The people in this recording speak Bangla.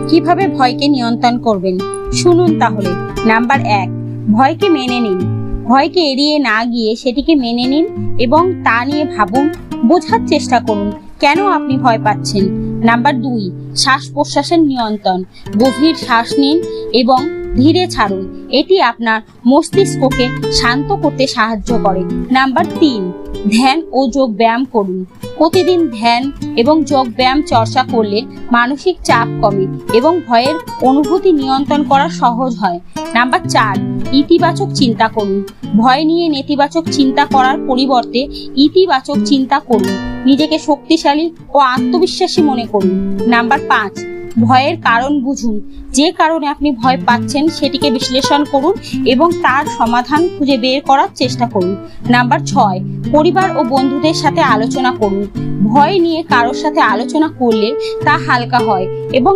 কিভাবে ভয়কে নিয়ন্ত্রণ করবেন শুনুন তাহলে। নাম্বার 1, ভয়কে মেনে নিন। ভয়কে এড়িয়ে না গিয়ে সেটিকে মেনে নিন এবং তা নিয়ে ভাবুন, বোঝার চেষ্টা করুন কেন আপনি ভয় পাচ্ছেন। নাম্বার 2, শ্বাস প্রশ্বাসের নিয়ন্ত্রণ। গভীর শ্বাস নিন এবং ধীরে ছাড়ুন। এটি আপনার মস্তিষ্ককে শান্ত করতে সাহায্য করে। নাম্বার 3, ধ্যান ও যোগ ব্যায়াম করুন। প্রতিদিন ধ্যান এবং যোগ ব্যায়াম চর্চা করলে মানসিক চাপ কমে এবং ভয়ের অনুভূতি নিয়ন্ত্রণ করা সহজ হয়। নাম্বার 4, ইতিবাচক চিন্তা করুন। ভয় নিয়ে নেতিবাচক চিন্তা করার পরিবর্তে ইতিবাচক চিন্তা করুন। নিজেকে শক্তিশালী ও আত্মবিশ্বাসী মনে করুন। নাম্বার 5, ভয়ের কারণ বুঝুন। যে কারণে আপনি ভয় পাচ্ছেন সেটিকে বিশ্লেষণ করুন এবং তার সমাধান খুঁজে বের করার চেষ্টা করুন। নাম্বার 6, পরিবার ও বন্ধুদের সাথে আলোচনা করুন। ভয় নিয়ে কারোর সাথে আলোচনা করলে তা হালকা হয় এবং